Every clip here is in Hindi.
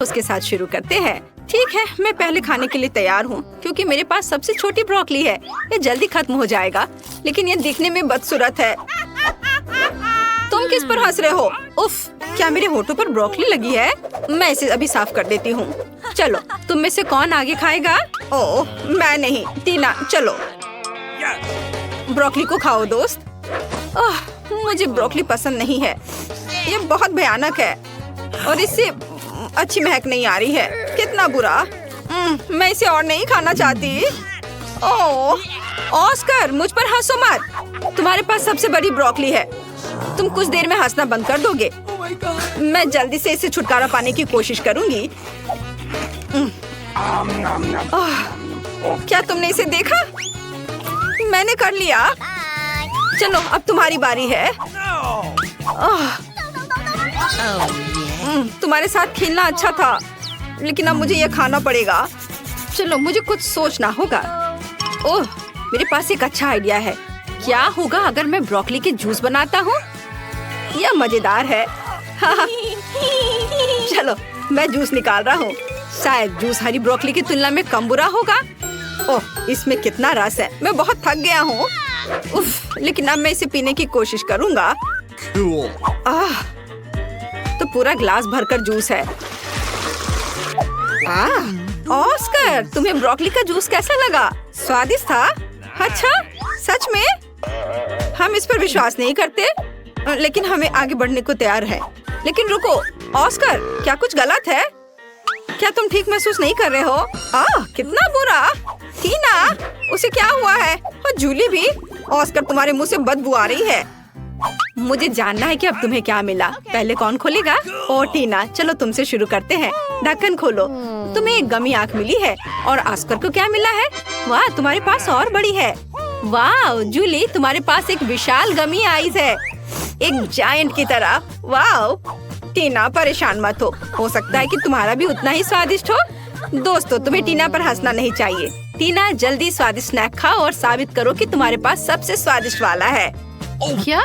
उसके साथ शुरू करते हैं। ठीक है, मैं पहले खाने के लिए तैयार हूँ क्योंकि मेरे पास सबसे छोटी ब्रोकली है। ये जल्दी खत्म हो जाएगा, लेकिन ये दिखने में बदसूरत है। तुम किस पर हंस रहे हो? उफ, क्या मेरे होठों पर ब्रोकली लगी है? मैं इसे अभी साफ कर देती हूँ। चलो, तुम में से कौन आगे खाएगा? ओह, मैं नहीं। टीना, चलो ब्रोकली को खाओ दोस्त। ओह, मुझे ब्रोकली पसंद नहीं है। ये बहुत भयानक है और इससे अच्छी महक नहीं आ रही है। कितना बुरा। मैं इसे और नहीं खाना चाहती। ओह, ऑस्कर, मुझ पर हंसो मत। तुम्हारे पास सबसे बड़ी ब्रोकली है। तुम कुछ देर में हंसना बंद कर दोगे? मैं जल्दी से इसे छुटकारा पाने की कोशिश करूंगी। क्या तुमने इसे देखा? मैंने कर लिया। चलो, अब तुम्हारी बारी है। तुम्हारे साथ खेलना अच्छा था, लेकिन अब मुझे यह खाना पड़ेगा। चलो, मुझे कुछ सोचना होगा। ओह, मेरे पास एक अच्छा आइडिया है। क्या होगा अगर मैं ब्रोकली के जूस बनाता हूँ? यह मजेदार है। चलो, मैं जूस निकाल रहा हूँ। शायद जूस हरी ब्रोकली की तुलना में कम बुरा होगा। ओह, इसमें कितना रस है। मैं बहुत थक गया हूँ। उफ, लेकिन अब मैं इसे पीने की कोशिश करूँगा। तो पूरा ग्लास भरकर जूस है। ऑस्कर, तुम्हें ब्रोकली का जूस कैसा लगा? स्वादिष्ट था? अच्छा, सच में? हम इस पर विश्वास नहीं करते, लेकिन हमें आगे बढ़ने को तैयार है। लेकिन रुको, ऑस्कर, क्या कुछ गलत है? क्या तुम ठीक महसूस नहीं कर रहे हो? कितना बुरा। टीना, उसे क्या हुआ है? और जूली भी। ऑस्कर, तुम्हारे मुंह से बदबू आ रही है। मुझे जानना है कि अब तुम्हें क्या मिला। पहले कौन खोलेगा? ओ टीना, चलो तुमसे शुरू करते हैं। ढक्कन खोलो। तुम्हें एक गमी आंख मिली है। और ऑस्कर को क्या मिला है? वाह, तुम्हारे पास और बड़ी है। वाह जूली, तुम्हारे पास एक विशाल गमी आईज है, एक जायंट की तरह। वाह टीना, परेशान मत हो सकता है कि तुम्हारा भी उतना ही स्वादिष्ट हो। दोस्तों, तुम्हें टीना पर हंसना नहीं चाहिए। टीना, जल्दी स्वादिष्ट स्नैक खाओ और साबित करो कि तुम्हारे पास सबसे स्वादिष्ट वाला है। क्या?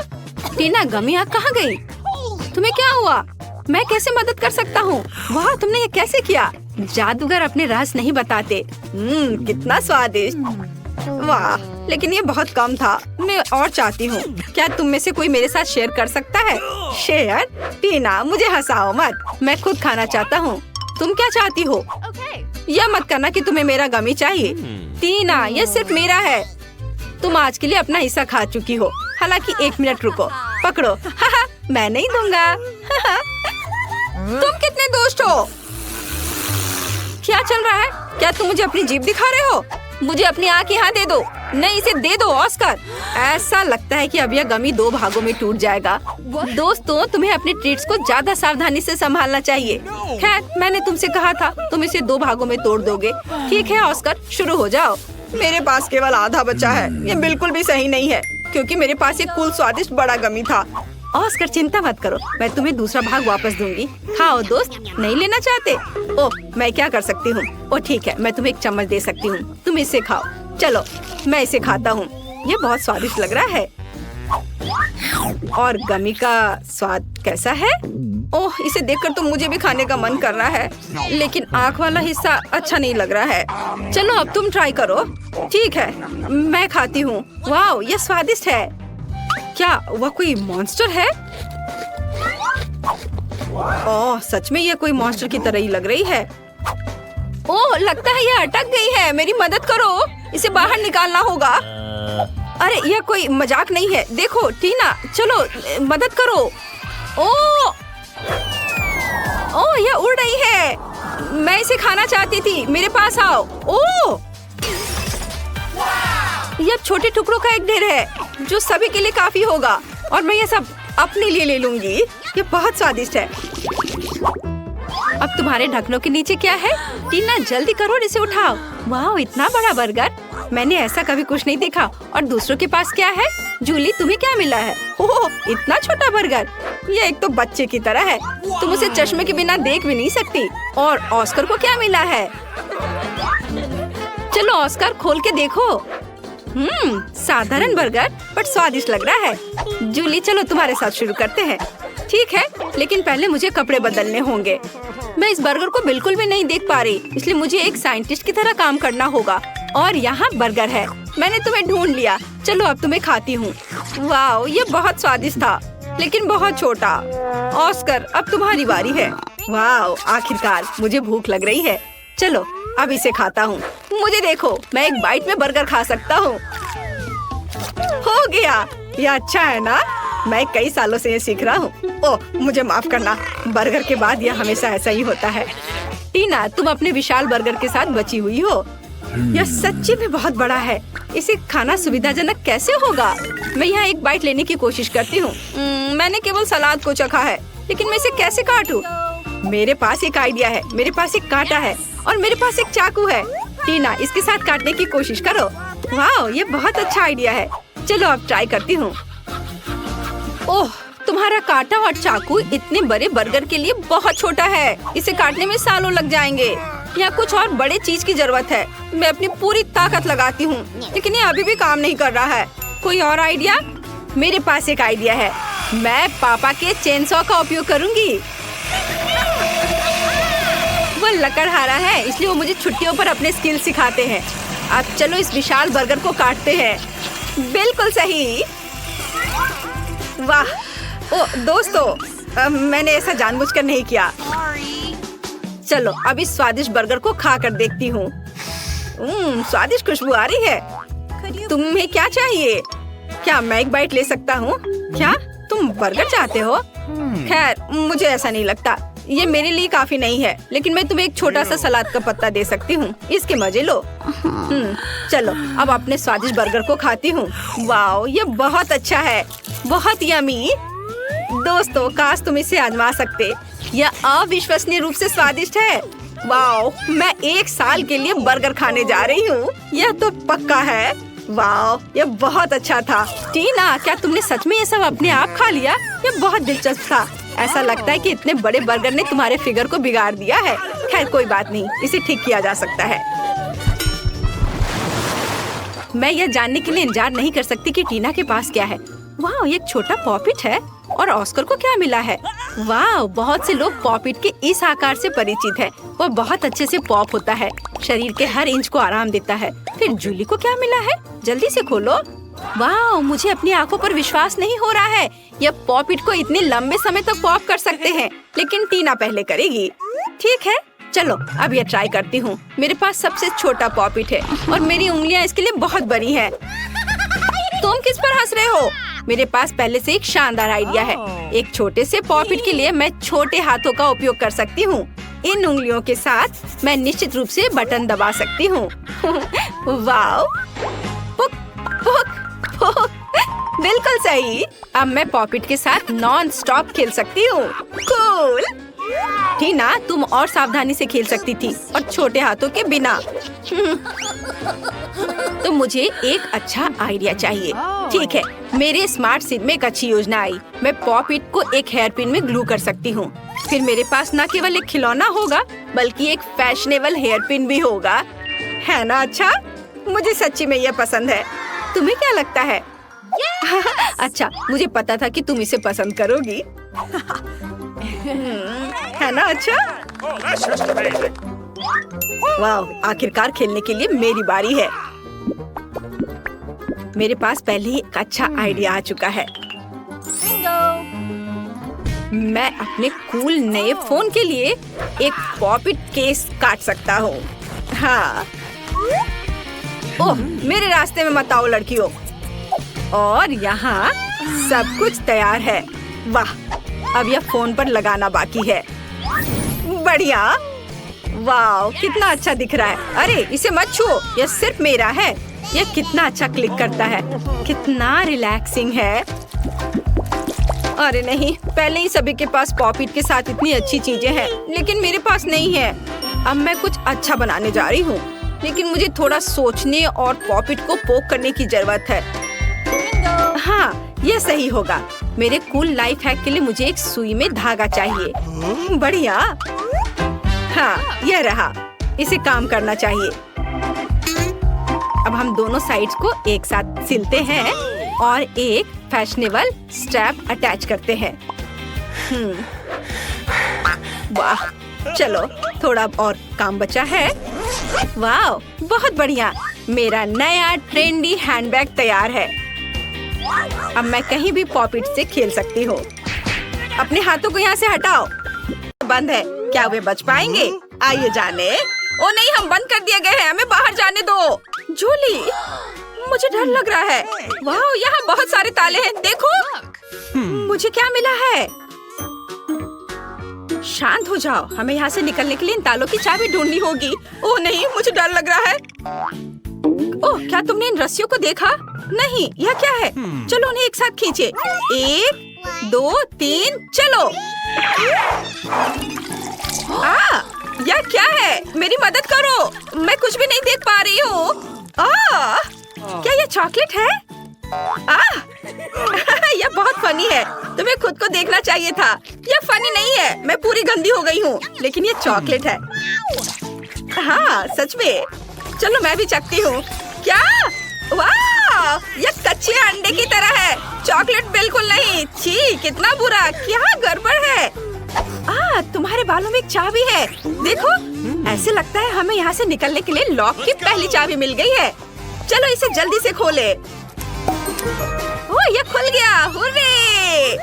टीना, गमी आंख कहाँ गई? तुम्हें क्या हुआ? मैं कैसे मदद कर सकता हूँ? वाह, तुमने ये कैसे किया? जादूगर अपने रहस्य नहीं बताते। कितना स्वादिष्ट। वाह, लेकिन ये बहुत कम था। मैं और चाहती हूँ। क्या तुम में से कोई मेरे साथ शेयर कर सकता है? शेयर? टीना, मुझे हंसाओ मत। मैं खुद खाना चाहता हूँ। तुम क्या चाहती हो? यह मत करना कि तुम्हें मेरा गमी चाहिए। टीना, यह सिर्फ मेरा है। तुम आज के लिए अपना हिस्सा खा चुकी हो। हालांकि 1 मिनट रुको, पकड़ो। मैं नहीं दूंगा। तुम कितने दोस्त हो? क्या चल रहा है? क्या तुम मुझे अपनी जीभ दिखा रहे हो? मुझे अपनी आँख यहाँ दे दो। नहीं, इसे दे दो ऑस्कर। ऐसा लगता है कि अब यह गमी 2 भागों में टूट जाएगा। दोस्तों, तुम्हें अपने ट्रीट्स को ज्यादा सावधानी से संभालना चाहिए। खैर, मैंने तुमसे कहा था तुम इसे 2 भागों में तोड़ दोगे। ठीक है ऑस्कर, शुरू हो जाओ। मेरे पास केवल आधा बचा है। ये बिल्कुल भी सही नहीं है, क्योंकि मेरे पास एक कुल स्वादिष्ट बड़ा गमी था। ऑस्कर, चिंता मत करो, मैं तुम्हें दूसरा भाग वापस दूंगी। खाओ दोस्त, नहीं लेना चाहते? ओह, मैं क्या कर सकती हूँ? ओह ठीक है, मैं तुम्हें 1 चम्मच दे सकती हूँ। तुम इसे खाओ। चलो, मैं इसे खाता हूँ। ये बहुत स्वादिष्ट लग रहा है। और गमी का स्वाद कैसा है? ओह, इसे देखकर तो मुझे भी खाने का मन कर रहा है, लेकिन आँख वाला हिस्सा अच्छा नहीं लग रहा है। चलो, अब तुम ट्राई करो। ठीक है, मैं खाती हूँ। वाह, ये स्वादिष्ट है। क्या वह कोई मॉन्स्टर है? ओह, सच में यह कोई मॉन्स्टर की तरह ही लग रही है। ओह, लगता है यह अटक गई है। मेरी मदद करो, इसे बाहर निकालना होगा। अरे, यह कोई मजाक नहीं है। देखो टीना, चलो मदद करो। ओह, यह उड़ रही है। मैं इसे खाना चाहती थी। मेरे पास आओ। ओह, यह छोटे टुकड़ों का एक ढेर है जो सभी के लिए काफी होगा, और मैं ये सब अपने लिए ले लूंगी। ये बहुत स्वादिष्ट है। अब तुम्हारे ढक्कनों के नीचे क्या है? टीना, जल्दी करो और इसे उठाओ। वाह, इतना बड़ा बर्गर, मैंने ऐसा कभी कुछ नहीं देखा। और दूसरों के पास क्या है? जूली, तुम्हें क्या मिला है? ओह, इतना छोटा बर्गर। ये एक तो बच्चे की तरह है। तुम उसे चश्मे के बिना देख भी नहीं सकती। और ऑस्कर को क्या मिला है? चलो ऑस्कर, खोल के देखो। साधारण बर्गर, बट स्वादिष्ट लग रहा है। जूली, चलो तुम्हारे साथ शुरू करते हैं। ठीक है, लेकिन पहले मुझे कपड़े बदलने होंगे। मैं इस बर्गर को बिल्कुल भी नहीं देख पा रही, इसलिए मुझे एक साइंटिस्ट की तरह काम करना होगा। और यहाँ बर्गर है। मैंने तुम्हें ढूंढ लिया। चलो अब तुम्हें खाती हूँ। वाह, ये बहुत स्वादिष्ट था, लेकिन बहुत छोटा। ऑस्कर, अब तुम्हारी बारी है। वाह, आखिरकार मुझे भूख लग रही है। चलो अब इसे खाता हूँ। मुझे देखो, मैं एक बाइट में बर्गर खा सकता हूँ। हो गया, ये अच्छा है ना? मैं कई सालों से ये सीख रहा हूँ। ओह, मुझे माफ करना। बर्गर के बाद यह हमेशा ऐसा ही होता है। टीना, तुम अपने विशाल बर्गर के साथ बची हुई हो। यह सच्ची में बहुत बड़ा है। इसे खाना सुविधाजनक कैसे होगा? मैं यहाँ एक बाइट लेने की कोशिश करती हूँ। मैंने केवल सलाद को चखा है, लेकिन मैं इसे कैसे काटूं? मेरे पास एक आइडिया है। मेरे पास एक कांटा है और मेरे पास एक चाकू है। टीना, इसके साथ काटने की कोशिश करो। वाह, ये बहुत अच्छा आइडिया है। चलो अब ट्राई करती हूँ। ओह, तुम्हारा कांटा और चाकू इतने बड़े बर्गर के लिए बहुत छोटा है। इसे काटने में सालों लग जाएंगे। यहाँ कुछ और बड़े चीज की जरूरत है। मैं अपनी पूरी ताकत लगाती हूँ, लेकिन ये अभी भी काम नहीं कर रहा है। कोई और आइडिया? मेरे पास एक आइडिया है। मैं पापा के चेनसॉ का उपयोग करूँगी। वो लकड़हारा है, इसलिए वो मुझे छुट्टियों पर अपने स्किल सिखाते हैं। अब चलो इस विशाल बर्गर को काटते हैं। बिल्कुल सही। वाह, ओ दोस्तों, मैंने ऐसा जानबूझकर नहीं किया। चलो अब इस स्वादिष्ट बर्गर को खा कर देखती हूँ। स्वादिष्ट खुशबू आ रही है। तुम्हें क्या चाहिए? क्या मैं एक बाइट ले सकता हूँ? क्या तुम बर्गर चाहते हो? खैर, मुझे ऐसा नहीं लगता। ये मेरे लिए काफी नहीं है, लेकिन मैं तुम्हें एक छोटा सा सलाद का पत्ता दे सकती हूँ। इसके मजे लो। चलो अब अपने स्वादिष्ट बर्गर को खाती हूँ। वाह, ये बहुत अच्छा है, बहुत यमी। दोस्तों, काश तुम इसे आजमा सकते। यह अविश्वसनीय रूप से स्वादिष्ट है। वाह, मैं 1 साल के लिए बर्गर खाने जा रही हूँ। यह तो पक्का है। वाह, यह बहुत अच्छा था। टीना, क्या तुमने सच में ये सब अपने आप खा लिया? यह बहुत दिलचस्प था। ऐसा लगता है कि इतने बड़े बर्गर ने तुम्हारे फिगर को बिगाड़ दिया है। खैर कोई बात नहीं, इसे ठीक किया जा सकता है। मैं यह जानने के लिए इंतजार नहीं कर सकती कि टीना के पास क्या है। वाह, एक छोटा पॉपिट है। और ऑस्कर को क्या मिला है? वाह, बहुत से लोग पॉपिट के इस आकार से परिचित हैं। वह बहुत अच्छे से पॉप होता है, शरीर के हर इंच को आराम देता है। फिर जूली को क्या मिला है? जल्दी से खोलो। वाह, मुझे अपनी आंखों पर विश्वास नहीं हो रहा है। यह पॉपिट को इतने लंबे समय तक पॉप कर सकते हैं, लेकिन टीना पहले करेगी। ठीक है, चलो अब यह ट्राई करती हूँ। मेरे पास सबसे छोटा पॉपिट है और मेरी उंगलियाँ इसके लिए बहुत बड़ी हैं। तुम किस पर हंस रहे हो? मेरे पास पहले से एक शानदार आइडिया है। एक छोटे से पॉपिट के लिए मैं छोटे हाथों का उपयोग कर सकती हूँ। इन उंगलियों के साथ मैं निश्चित रूप से बटन दबा सकती हूँ। वाह, पुक, पुक, पुक। बिल्कुल सही। अब मैं पॉपिट के साथ नॉन स्टॉप खेल सकती हूँ। कूल। टीना, तुम और सावधानी से खेल सकती थी और छोटे हाथों के बिना। तो मुझे एक अच्छा आइडिया चाहिए। ठीक है, मेरे स्मार्ट सिर में एक अच्छी योजना आई। मैं पॉपिट को एक हेयर पिन में ग्लू कर सकती हूँ। फिर मेरे पास न केवल एक खिलौना होगा, बल्कि एक फैशनेबल हेयर पिन भी होगा। है ना अच्छा? मुझे सच्ची में यह पसंद है। तुम्हें क्या लगता है? अच्छा, मुझे पता था कि तुम इसे पसंद करोगी। है ना अच्छा? वाह, आखिरकार खेलने के लिए मेरी बारी है। मेरे पास पहले ही एक अच्छा आइडिया आ चुका है। मैं अपने कूल नए फोन के लिए एक पॉपिट केस काट सकता हूँ। हाँ। ओह, मेरे रास्ते में मत आओ लड़कियों। और यहाँ सब कुछ तैयार है। वाह, अब यह फोन पर लगाना बाकी है। बढ़िया। वाह, कितना अच्छा दिख रहा है। अरे इसे मत छुओ, यह सिर्फ मेरा है। यह कितना अच्छा क्लिक करता है, कितना रिलैक्सिंग है। अरे नहीं, पहले ही सभी के पास पॉपिट के साथ इतनी अच्छी चीजें हैं, लेकिन मेरे पास नहीं है। अब मैं कुछ अच्छा बनाने जा रही हूँ, लेकिन मुझे थोड़ा सोचने और पॉपिट को पोक करने की जरूरत है। हाँ, यह सही होगा। मेरे कूल लाइफ हैक के लिए मुझे एक सुई में धागा चाहिए। बढ़िया। हाँ, यह रहा। इसे काम करना चाहिए। अब हम दोनों साइड्स को एक साथ सिलते हैं और एक फैशनेबल स्ट्रैप अटैच करते हैं। वाह, चलो थोड़ा और काम बचा है। वाह, बहुत बढ़िया, मेरा नया ट्रेंडी हैंडबैग तैयार है। अब मैं कहीं भी पॉपिट से खेल सकती हूँ। अपने हाथों को यहाँ से हटाओ। बंद है, क्या वे बच पाएंगे? आइए जाने। ओ नहीं, हम बंद कर दिए गए हैं, हमें बाहर जाने दो। जूली, मुझे डर लग रहा है। वाह, यहाँ बहुत सारे ताले हैं, देखो। मुझे क्या मिला है? शांत हो जाओ, हमें यहाँ से निकलने के लिए इन तालों की चाबी ढूंढनी होगी। ओह नहीं, मुझे डर लग रहा है। ओह, क्या तुमने इन रस्सियों को देखा? नहीं, यह क्या है? चलो उन्हें एक साथ खींचे। 1 2 3 चलो। यह क्या है? मेरी मदद करो, मैं कुछ भी नहीं देख पा रही हूँ। क्या यह चॉकलेट है? यह बहुत फनी है, तुम्हें खुद को देखना चाहिए था। यह फनी नहीं है, मैं पूरी गंदी हो गई हूँ, लेकिन यह चॉकलेट है। हाँ सच में। चलो मैं भी चखती हूँ। क्या? वाह, यह कच्चे अंडे की तरह है। चॉकलेट बिल्कुल नहीं। छी, कितना बुरा, क्या गड़बड़ है। तुम्हारे बालों में एक चाबी है, देखो। ऐसे लगता है हमें यहाँ से निकलने के लिए लॉक की पहली चाबी मिल गई है। चलो इसे जल्दी से खोले। ओह, ये खुल गया, हुर्रे!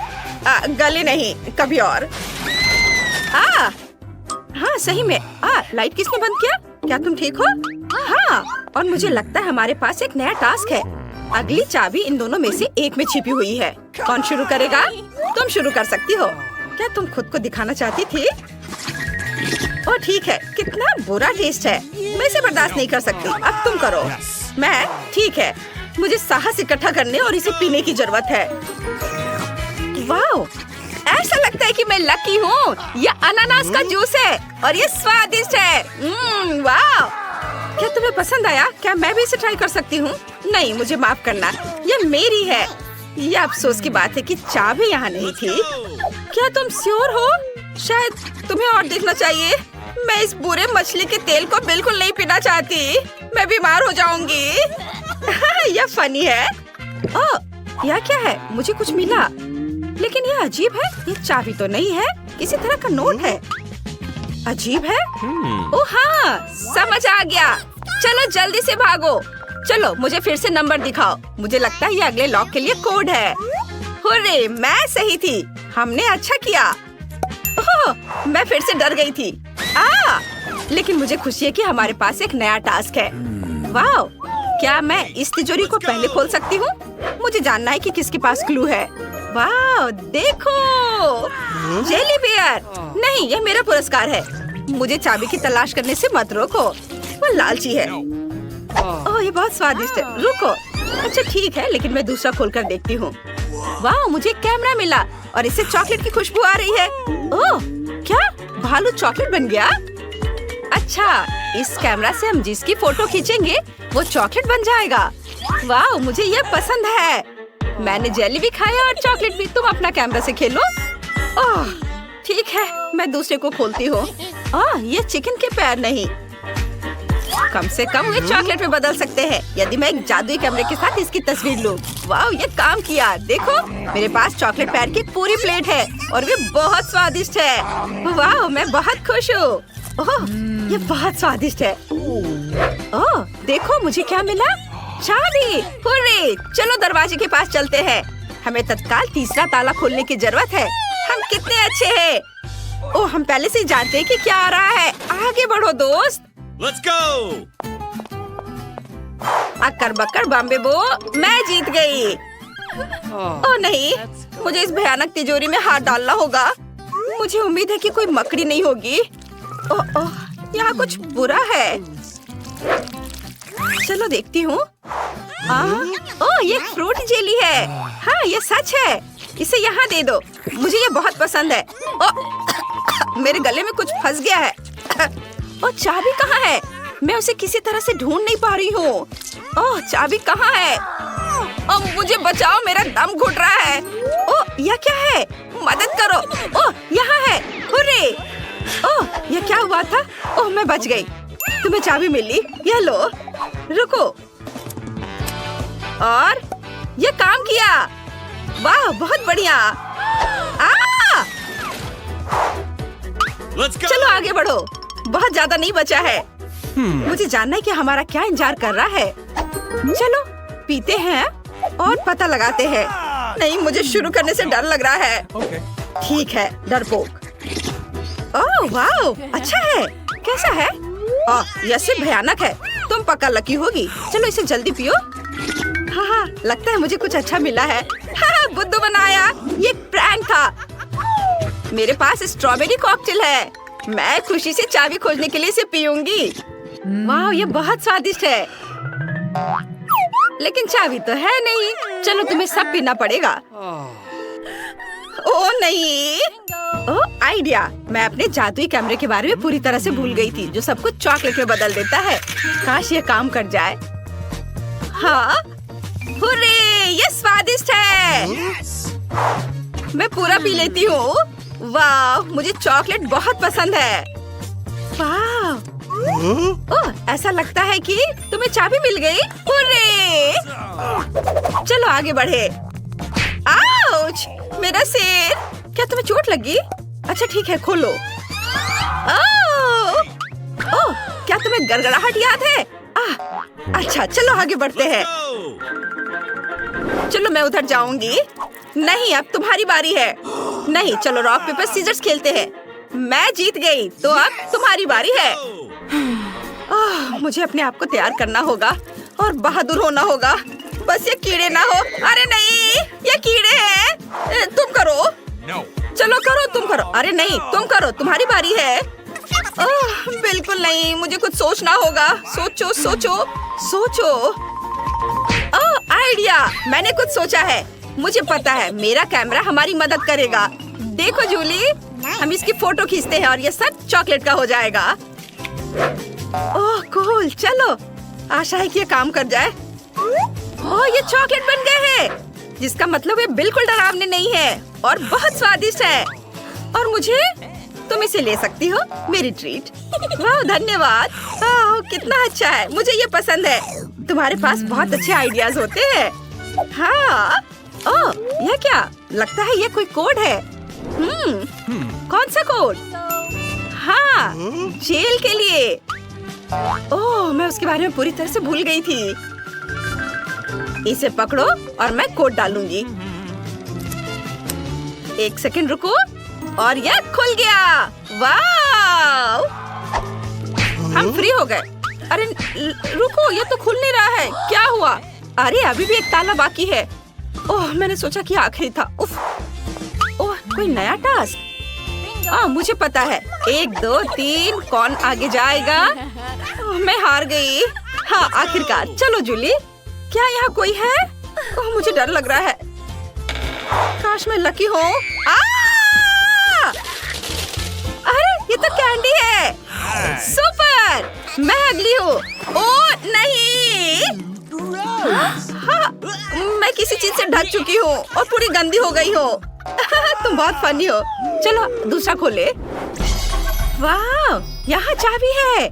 गले नहीं, कभी और। हाँ सही में। लाइट किसने बंद किया? क्या तुम ठीक हो? हाँ, और मुझे लगता है हमारे पास एक नया टास्क है। अगली चाबी इन दोनों में से एक में छिपी हुई है। कौन शुरू करेगा? तुम शुरू कर सकती हो। क्या तुम खुद को दिखाना चाहती थी? ओह ठीक है, कितना बुरा टेस्ट है, मैं इसे बर्दाश्त नहीं कर सकती। अब तुम करो। मैं? ठीक है, मुझे साहस इकट्ठा करने और इसे पीने की जरूरत है। वाह, ऐसा लगता है कि मैं लकी हूँ। यह अनानास का जूस है और ये स्वादिष्ट है। वाह, क्या तुम्हें पसंद आया? क्या मैं भी इसे ट्राई कर सकती हूँ? नहीं, मुझे माफ करना, यह मेरी है। यह अफसोस की बात है कि चाबी यहाँ नहीं थी। क्या तुम श्योर हो? शायद तुम्हें और देखना चाहिए। मैं इस बुरे मछली के तेल को बिल्कुल नहीं पीना चाहती, मैं बीमार हो जाऊंगी। यह फनी है। ओह, यह क्या है? मुझे कुछ मिला, लेकिन यह अजीब है। यह चाबी तो नहीं है, किसी तरह का नोट है। अजीब है। ओह हाँ, समझ आ गया। चलो जल्दी से भागो। चलो मुझे फिर से नंबर दिखाओ। मुझे लगता है ये अगले लॉक के लिए कोड है। हुर्रे, मैं सही थी, हमने अच्छा किया। ओह, मैं फिर से डर गई थी। लेकिन मुझे खुशी है कि हमारे पास एक नया टास्क है। वाह, क्या मैं इस तिजोरी को पहले खोल सकती हूँ? मुझे जानना है कि किसके पास क्लू है। वाह, देखो, जेली बियर। नहीं, यह मेरा पुरस्कार है। मुझे चाबी की तलाश करने से मत रोको, वो लालची है। ओह, ये बहुत स्वादिष्ट है। रुको। अच्छा ठीक है, लेकिन मैं दूसरा खोलकर देखती हूँ। वाह, मुझे कैमरा मिला और इससे चॉकलेट की खुशबू आ रही है। ओह, क्या भालू चॉकलेट बन गया? अच्छा, इस कैमरा से हम जिसकी फोटो खींचेंगे वो चॉकलेट बन जाएगा। वाह, मुझे यह पसंद है। मैंने जेली भी खाया और चॉकलेट भी। तुम अपना कैमरा से खेलो। ओह ठीक है, मैं दूसरे को खोलती हूँ। ये चिकन के पैर नहीं, कम से कम वे चॉकलेट में बदल सकते हैं। यदि मैं एक जादुई कैमरे के साथ इसकी तस्वीर लूं। वाह, ये काम किया। देखो, मेरे पास चॉकलेट पैर की पूरी प्लेट है और वे बहुत स्वादिष्ट है। वाह, मैं बहुत खुश हूँ। ओह, ये बहुत स्वादिष्ट है। ओह, देखो मुझे क्या मिला? चाबी। हुर्रे, चलो दरवाजे के पास चलते हैं। हमें तत्काल तीसरा ताला खोलने की जरूरत है। हम कितने अच्छे हैं। ओह, हम पहले से ही जानते हैं कि क्या आ रहा है। आगे बढ़ो दोस्त। Let's go! Occur Bakkar Bombay बो, मैं जीत गई। ओह नहीं, मुझे इस भयानक तिजोरी में हाथ डालना होगा। मुझे उम्मीद है कि कोई मकड़ी नहीं होगी। ओह, यहाँ कुछ बुरा है। चलो देखती हूँ। ओह, ये फ्रूट जेली है। हाँ, ये सच है। इसे यहाँ दे दो, मुझे ये बहुत पसंद है। ओह, मेरे गले में कुछ फंस गया है। ओह, चाबी कहाँ है? मैं उसे किसी तरह से ढूंढ नहीं पा रही हूँ। ओह, चाबी कहाँ है? ओह, मुझे बचाओ, मेरा दम घुट रहा है। ओह, यह क्या है? मदद करो। ओह, यहाँ है। हुर्रे! ओह, यह क्या हुआ था? ओह, मैं बच गई। तुम्हें चाबी मिली? यह लो। रुको। और यह काम किया। वाह, बहुत बढ़िया। चलो आगे बढ़ो, बहुत ज्यादा नहीं बचा है। मुझे जानना है कि हमारा क्या इंतजार कर रहा है। चलो पीते हैं और पता लगाते हैं। नहीं, मुझे शुरू करने से डर लग रहा है। ठीक है, डरपोक। ओह वाह, अच्छा है। कैसा है? यह सिर्फ भयानक है। तुम पक्का लकी होगी। चलो इसे जल्दी पियो। हाँ, लगता है मुझे कुछ अच्छा मिला है। हाँ, बुद्धू बनाया। ये प्रैंक था। मेरे पास स्ट्रॉबेरी कॉकटेल है। मैं खुशी से चाबी खोजने के लिए इसे पीऊंगी। वाह, ये बहुत स्वादिष्ट है। लेकिन चाबी तो है नहीं। चलो तुम्हें सब पीना पड़ेगा। ओह नहीं। ओह आइडिया। मैं अपने जादुई कैमरे के बारे में पूरी तरह से भूल गई थी, जो सब कुछ चॉकलेट में बदल देता है। काश ये काम कर जाए। हाँ, हुर्रे, ये स्वादिष्ट है। मैं पूरा पी लेती हूँ। वाह, मुझे चॉकलेट बहुत पसंद है। वाह, ओह, ऐसा लगता है कि तुम्हें चाबी मिल गई। हुर्रे! चलो आगे बढ़े। आउच! मेरा सिर। क्या तुम्हें चोट लगी? अच्छा ठीक है, खोलो। ओह, क्या तुम्हें गड़गड़ाहट याद है? अच्छा, चलो आगे बढ़ते हैं। चलो मैं उधर जाऊंगी। नहीं, अब तुम्हारी बारी है। नहीं, चलो रॉक पेपर सीजर्स खेलते हैं। मैं जीत गई, तो अब तुम्हारी बारी है। मुझे अपने आप को तैयार करना होगा और बहादुर होना होगा। बस ये कीड़े ना हो। अरे नहीं, ये कीड़े हैं। तुम करो। चलो करो, तुम करो। अरे नहीं, तुम करो, तुम्हारी बारी है। बिल्कुल नहीं, मुझे कुछ सोचना होगा। सोचो सोचो सोचो। आइडिया, मैंने कुछ सोचा है। मुझे पता है मेरा कैमरा हमारी मदद करेगा। देखो जूली, हम इसकी फोटो खींचते हैं और ये सब चॉकलेट का हो जाएगा। ओह कूल, चलो। आशा है कि ये काम कर जाए। ओह, ये चॉकलेट बन गए हैं, जिसका मतलब ये बिल्कुल डरावने नहीं है और बहुत स्वादिष्ट है। और मुझे तुम इसे ले सकती हो, मेरी ट्रीट। वाह, धन्यवाद। कितना अच्छा है, मुझे ये पसंद है। तुम्हारे पास बहुत अच्छे आइडियाज होते हैं। हाँ। ओह, यह क्या? लगता है ये कोई कोड है। कौन सा कोड? हाँ, जेल के लिए। ओह, मैं उसके बारे में पूरी तरह से भूल गई थी। इसे पकड़ो और मैं कोड डालूंगी। एक सेकंड रुको और यह खुल गया। वाव! हम फ्री हो गए। अरे रुको, ये तो खुल नहीं रहा है। क्या हुआ? अरे अभी भी एक ताला बाकी है। ओह, मैंने सोचा कि आखिरी था। उफ। ओह, कोई नया टास्क। मुझे पता है। 1 2 3, कौन आगे जाएगा? मैं हार गई। हाँ, आखिरकार। चलो जूली, क्या यहाँ कोई है? ओह, मुझे डर लग रहा है। काश मैं लकी हूँ। अरे ये तो कैंडी है। सुपर, मैं अगली हूँ। ओह नहीं। हाँ, मैं किसी चीज से ढक चुकी हूँ और पूरी गंदी हो गई हूँ। तुम बहुत फनी हो। चलो दूसरा खोले। वाह, यहाँ चाबी है।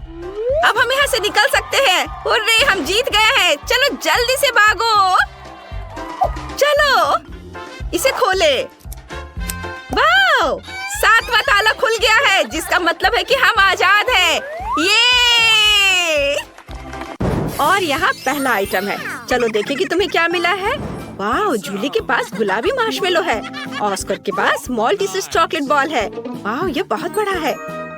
अब हम यहाँ से निकल सकते हैं। हुर्रे, हम जीत गए हैं। चलो जल्दी से भागो। चलो इसे खोले। वाह, 7वां ताला खुल गया है, जिसका मतलब है कि हम आजाद हैं। ये और यहाँ पहला आइटम है। चलो देखें कि तुम्हें क्या मिला है। वाह, जूली के पास गुलाबी मार्शमेलो है। ऑस्कर के पास मॉल्टीसिस चॉकलेट बॉल है। वाह, ये बहुत बड़ा है।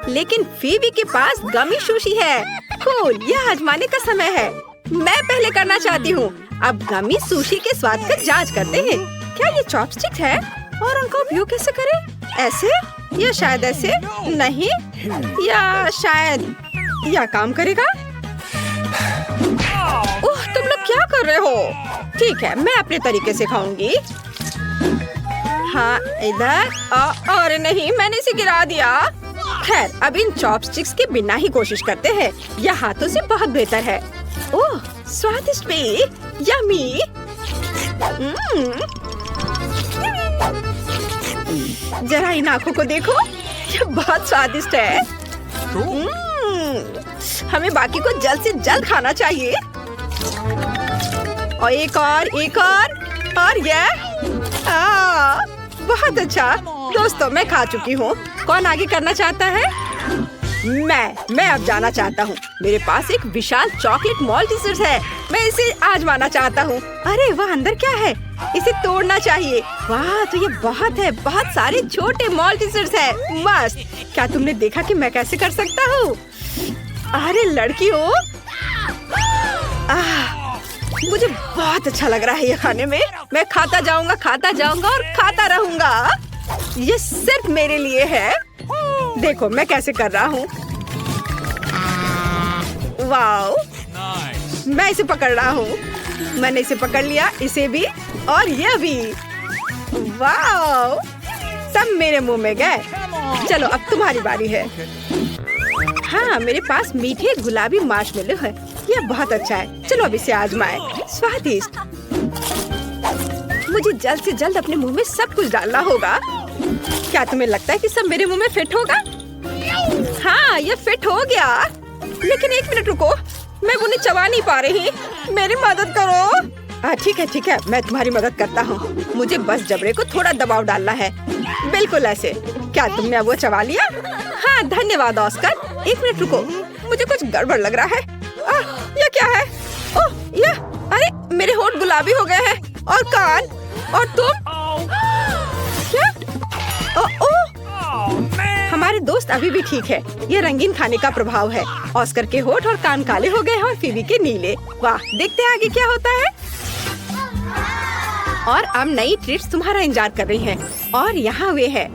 लेकिन फीबी के पास गमी सुशी है। कूल, यह आजमाने का समय है। मैं पहले करना चाहती हूँ। अब गमी सुशी के स्वाद का जांच करते हैं। क्या ये चॉपस्टिक है और उनका उपयोग कैसे करें? ऐसे या शायद ऐसे? नहीं, या शायद यह काम करेगा। ओह, तुम लोग क्या कर रहे हो? ठीक है, मैं अपने तरीके से खाऊंगी। हाँ, इधर। और नहीं, मैंने इसे गिरा दिया। खैर, अब इन चॉपस्टिक्स के बिना ही कोशिश करते हैं। यह हाथों से बहुत बेहतर है। ओह, स्वादिष्ट भी। यम्मी। जरा इन आँखों को देखो, ये बहुत स्वादिष्ट है। हमें बाकी को जल्द से जल्द खाना चाहिए। और एक और ये। बहुत अच्छा। दोस्तों मैं खा चुकी हूँ। कौन आगे करना चाहता है? मैं अब जाना चाहता हूँ। मेरे पास एक विशाल चॉकलेट मॉल्टीसर्स है। मैं इसे आजमाना चाहता हूँ। अरे वह अंदर क्या है? इसे तोड़ना चाहिए। वाह, तो ये बहुत सारे छोटे मॉल्टीसर्स है। मस्त। क्या तुमने देखा कि मैं कैसे कर सकता हूँ? अरे लड़कियों, मुझे बहुत अच्छा लग रहा है ये खाने में। मैं खाता जाऊंगा और खाता रहूंगा। ये सिर्फ मेरे लिए है। देखो मैं कैसे कर रहा हूँ। वाओ, मैं इसे पकड़ रहा हूँ। मैंने इसे पकड़ लिया, इसे भी और ये भी। वाओ, सब मेरे मुंह में गए। चलो अब तुम्हारी बारी है। हाँ, मेरे पास मीठे गुलाबी मार्शमेलो है। यह बहुत अच्छा है। चलो अब इसे आजमाएं। स्वादिष्ट। मुझे जल्द से जल्द अपने मुंह में सब कुछ डालना होगा। क्या तुम्हें लगता है कि सब मेरे मुंह में फिट होगा? हाँ, ये फिट हो गया। लेकिन एक मिनट रुको, मैं उन्हें चबा नहीं पा रही। मेरी मदद करो। ठीक है, मैं तुम्हारी मदद करता हूँ। मुझे बस जबड़े को थोड़ा दबाव डालना है। बिल्कुल ऐसे। क्या तुमने अब वो चबा लिया? हाँ, धन्यवाद ऑस्कर। एक मिनट रुको, मुझे कुछ गड़बड़ लग रहा है। ये क्या है? अरे मेरे होंठ गुलाबी हो गए हैं और कान। और तुम क्या? हमारे दोस्त अभी भी ठीक है। ये रंगीन खाने का प्रभाव है। ऑस्कर के होंठ और कान काले हो गए हैं और फीबी के नीले। वाह, देखते हैं आगे क्या होता है। और अब नई ट्रीट्स तुम्हारा इंतजार कर रही हैं। और यहाँ वे है।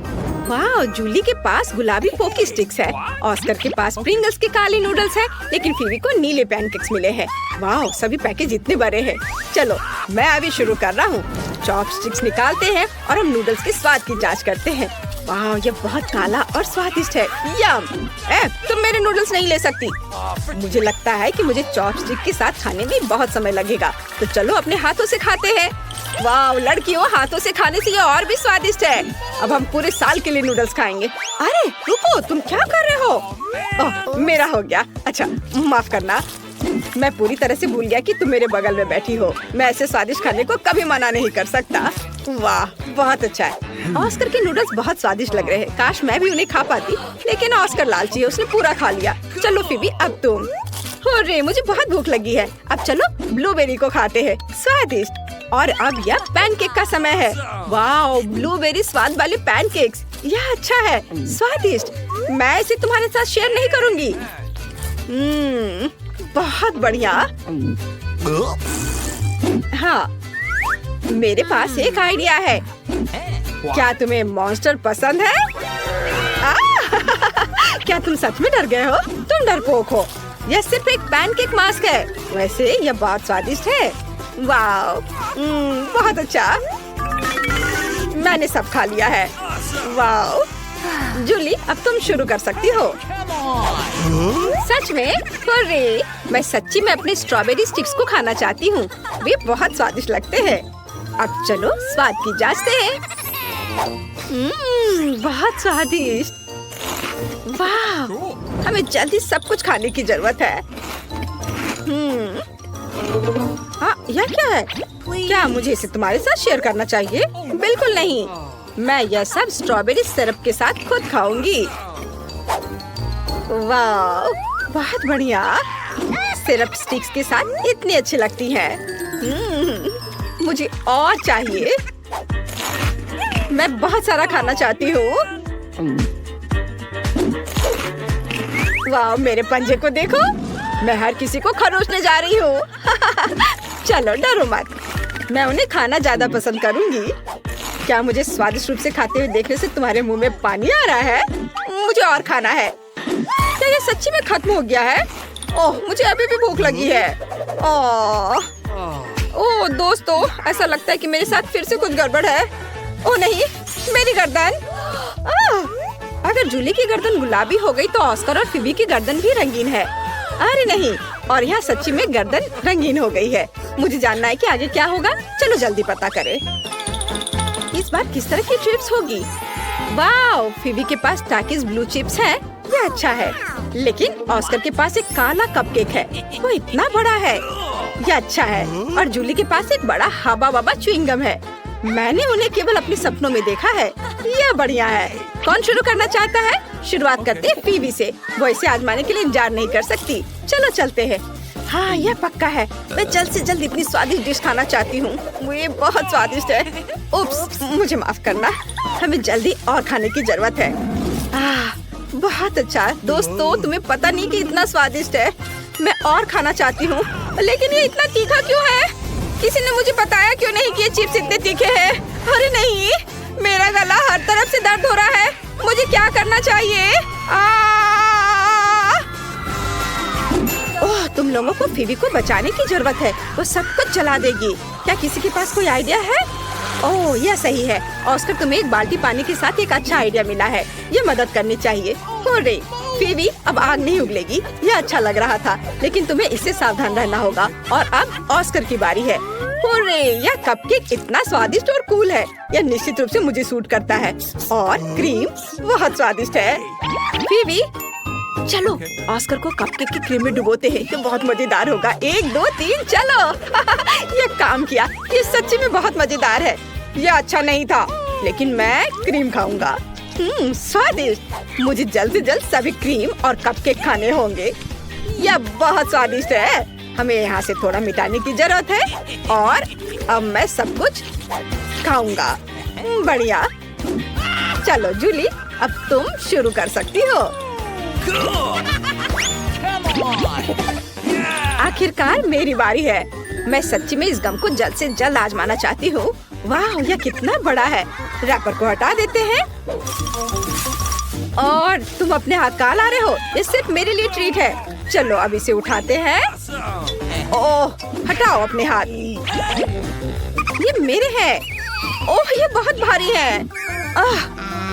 वाह, जूली के पास गुलाबी पोकी स्टिक्स है। ऑस्कर के पास प्रिंगल्स के काले नूडल्स है, लेकिन फीबी को नीले पैनकेक्स मिले हैं। वाह, सभी पैकेज इतने बड़े हैं। चलो मैं अभी शुरू कर रहा हूँ। चॉपस्टिक्स निकालते हैं और हम नूडल्स के स्वाद की जांच करते हैं। वाह, ये बहुत काला और स्वादिष्ट है। यम। तुम मेरे नूडल्स नहीं ले सकती। मुझे लगता है कि मुझे चॉपस्टिक के साथ खाने में बहुत समय लगेगा। तो चलो अपने हाथों से खाते हैं। वाह लड़कियों, हाथों से खाने से ये और भी स्वादिष्ट है। अब हम पूरे साल के लिए नूडल्स खाएंगे। अरे रुको, तुम क्या कर रहे हो? ओह, मेरा हो गया। अच्छा, माफ करना। मैं पूरी तरह से भूल गया कि तुम मेरे बगल में बैठी हो। मैं ऐसे स्वादिष्ट खाने को कभी मना नहीं कर सकता। वाह, बहुत अच्छा है। ऑस्कर के नूडल्स बहुत स्वादिष्ट लग रहे हैं। काश मैं भी उन्हें खा पाती, लेकिन ऑस्कर लालची है, उसने पूरा खा लिया। चलो फीबी, अब तुम। अरे मुझे बहुत भूख लगी है। अब चलो ब्लूबेरी को खाते हैं। स्वादिष्ट। और अब यह पैनकेक का समय है। वाह, ब्लूबेरी स्वाद वाले पैनकेक्स। यह अच्छा है, स्वादिष्ट। मैं इसे तुम्हारे साथ शेयर नहीं करूंगी। बहुत बढ़िया। हाँ, मेरे पास एक आइडिया है। क्या तुम्हें मॉन्स्टर पसंद है? क्या तुम सच में डर गए हो? तुम डरपोक हो। यह सिर्फ एक पैनकेक मास्क है। वैसे यह बहुत स्वादिष्ट है। वाह, बहुत अच्छा। मैंने सब खा लिया है। वाह जूली, अब तुम शुरू कर सकती हो। सच में? अरे मैं सच्ची में अपने स्ट्रॉबेरी स्टिक्स को खाना चाहती हूँ। वे बहुत स्वादिष्ट लगते हैं। अब चलो स्वाद की जांचते हैं। बहुत स्वादिष्ट। वाह, हमें जल्दी सब कुछ खाने की जरूरत है। यह क्या है? क्या मुझे इसे तुम्हारे साथ शेयर करना चाहिए? बिल्कुल नहीं। मैं यह सब स्ट्रॉबेरी सिरप के साथ खुद खाऊंगी। वाह, बहुत बढ़िया। सिरप स्टिक्स के साथ इतनी अच्छी लगती है। मुझे और चाहिए। मैं बहुत सारा खाना चाहती हूँ। वाह, मेरे पंजे को देखो। मैं हर किसी को खरोचने जा रही हूँ। चलो डरो मत, मैं उन्हें खाना ज्यादा पसंद करूँगी। क्या मुझे स्वादिष्ट रूप से खाते हुए देखने से तुम्हारे मुंह में पानी आ रहा है? मुझे और खाना है। क्या ये सच्ची में खत्म हो गया है? ओह, मुझे अभी भी भूख लगी है। ओह दोस्तों, ऐसा लगता है कि मेरे साथ फिर से कुछ गड़बड़ है। ओह नहीं, मेरी गर्दन। अगर जूली की गर्दन गुलाबी हो गई तो ऑस्कर और फीबी की गर्दन भी रंगीन है। अरे नहीं, और यहाँ सच्ची में गर्दन रंगीन हो गई है। मुझे जानना है कि आगे क्या होगा। चलो जल्दी पता करें। इस बार किस तरह की चिप्स होगी? वाह, फीबी के पास टाकिस ब्लू चिप्स है। ये अच्छा है। लेकिन ऑस्कर के पास एक काला कपकेक है। वो इतना बड़ा है। ये अच्छा है। और जूली के पास एक बड़ा हबा बबा च्युइंगम है। मैंने उन्हें केवल अपने सपनों में देखा है। यह बढ़िया है। कौन शुरू करना चाहता है? शुरुआत करते हैं फीबी से। वो इसे आजमाने के लिए इंतजार नहीं कर सकती। चलो चलते हैं। हाँ, यह पक्का है। मैं जल्द से जल्द इतनी स्वादिष्ट डिश खाना चाहती हूँ। वो ये बहुत स्वादिष्ट है। उप्स, मुझे माफ करना। हमें जल्दी और खाने की जरूरत है। बहुत अच्छा दोस्तों, तुम्हें पता नहीं कि इतना स्वादिष्ट है। मैं और खाना चाहती हूँ, लेकिन ये इतना तीखा क्यों है? किसी ने मुझे बताया क्यों नहीं कि ये चिप्स इतने तीखे हैं? अरे नहीं, मेरा गला हर तरफ से दर्द हो रहा है। मुझे क्या करना चाहिए? ओह, तुम लोगों को फीबी को बचाने की जरूरत है। वो सब कुछ जला देगी। क्या किसी के पास कोई आइडिया है? ओह, यह सही है। ऑस्कर, तुम्हें एक बाल्टी पानी के साथ एक अच्छा आइडिया मिला है। ये मदद करनी चाहिए। होरे, फीबी, अब आग नहीं उगलेगी। यह अच्छा लग रहा था, लेकिन तुम्हें इससे सावधान रहना होगा। और अब ऑस्कर की बारी है। होरे, यह कपकेक इतना स्वादिष्ट और कूल है। यह निश्चित रूप से मुझे सूट करता है। और क्रीम बहुत स्वादिष्ट है। फीबी, चलो ऑस्कर को कपकेक की क्रीम में डुबोते हैं। ये बहुत मजेदार होगा। 1 2 3 चलो। ये काम किया। ये सच्ची में बहुत मजेदार है। ये अच्छा नहीं था, लेकिन मैं क्रीम खाऊंगा। स्वादिष्ट। मुझे जल्द से जल्द सभी क्रीम और कपकेक खाने होंगे। यह बहुत स्वादिष्ट है। हमें यहाँ से थोड़ा मिटाने की जरूरत है। और अब मैं सब कुछ खाऊंगा। बढ़िया। चलो जूली, अब तुम शुरू कर सकती हो। आखिरकार मेरी बारी है। मैं सच्ची में इस गम को जल्द से जल्द आजमाना चाहती हूँ। वाह, यह कितना बड़ा है। रैपर को हटा देते हैं। और तुम अपने हाथ कहाँ ला रहे हो? ये सिर्फ मेरे लिए ट्रीट है। चलो अब इसे उठाते हैं। ओह, हटाओ अपने हाथ। ये मेरे हैं। ओह, ये बहुत भारी है।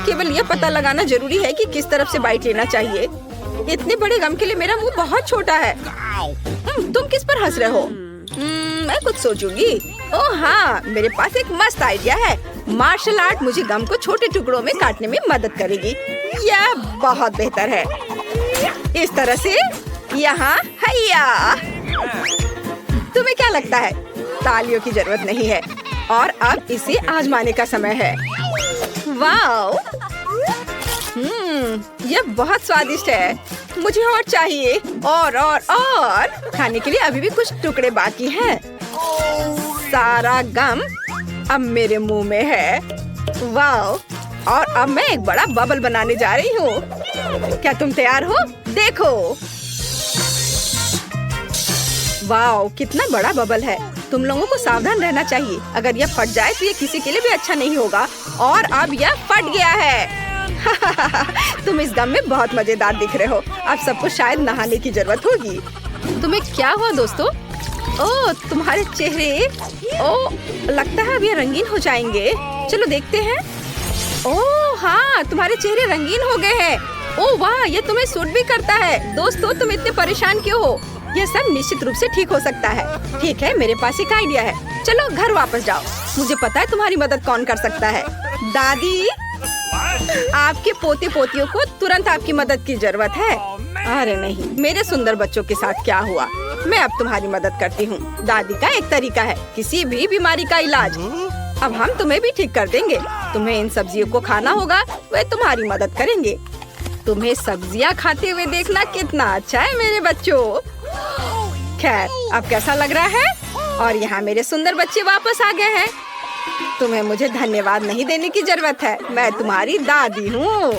केवल ये पता लगाना जरूरी है कि किस तरफ से बाइट लेना चाहिए। इतने बड़े गम के लिए मेरा मुंह बहुत छोटा है। तुम किस पर हंस रहे हो? मैं कुछ सोचूंगी। ओह हाँ, मेरे पास एक मस्त आइडिया है। मार्शल आर्ट मुझे गम को छोटे टुकड़ों में काटने में मदद करेगी। यह बहुत बेहतर है। इस तरह से यहाँ हैया। तुम्हें क्या लगता है? तालियों की जरूरत नहीं है। और अब इसे आजमाने का समय है। वाओ, यह बहुत स्वादिष्ट है। मुझे और चाहिए। और खाने के लिए अभी भी कुछ टुकड़े बाकी हैं। सारा गम अब मेरे मुंह में है। वाओ, और अब मैं एक बड़ा बबल बनाने जा रही हूँ। क्या तुम तैयार हो? देखो। वाओ, कितना बड़ा बबल है। तुम लोगों को सावधान रहना चाहिए। अगर यह फट जाए तो ये किसी के लिए भी अच्छा नहीं होगा। और अब यह फट गया है। तुम इस गम में बहुत मजेदार दिख रहे हो। अब सबको शायद नहाने की जरूरत होगी। तुम्हें क्या हुआ दोस्तों? ओह, तुम्हारे चेहरे, ओह, लगता है अब ये रंगीन हो जाएंगे। चलो देखते हैं। ओह हाँ, तुम्हारे चेहरे रंगीन हो गए हैं। ओह वाह, ये तुम्हें सूट भी करता है। दोस्तों, तुम इतने परेशान क्यों हो? यह सब निश्चित रूप से ठीक हो सकता है। ठीक है, मेरे पास एक आइडिया है। चलो घर वापस जाओ। मुझे पता है तुम्हारी मदद कौन कर सकता है। दादी, आपके पोते पोतियों को तुरंत आपकी मदद की जरूरत है। अरे नहीं, मेरे सुंदर बच्चों के साथ क्या हुआ? मैं अब तुम्हारी मदद करती हूँ। दादी का एक तरीका है किसी भी बीमारी का इलाज। अब हम तुम्हें भी ठीक कर देंगे। तुम्हें इन सब्जियों को खाना होगा, वे तुम्हारी मदद करेंगे। तुम्हें सब्जियाँ खाते हुए देखना कितना अच्छा है मेरे बच्चों। खैर, अब कैसा लग रहा है? और यहाँ मेरे सुंदर बच्चे वापस आ गए हैं। तुम्हें मुझे धन्यवाद नहीं देने की जरूरत है। मैं तुम्हारी दादी हूँ।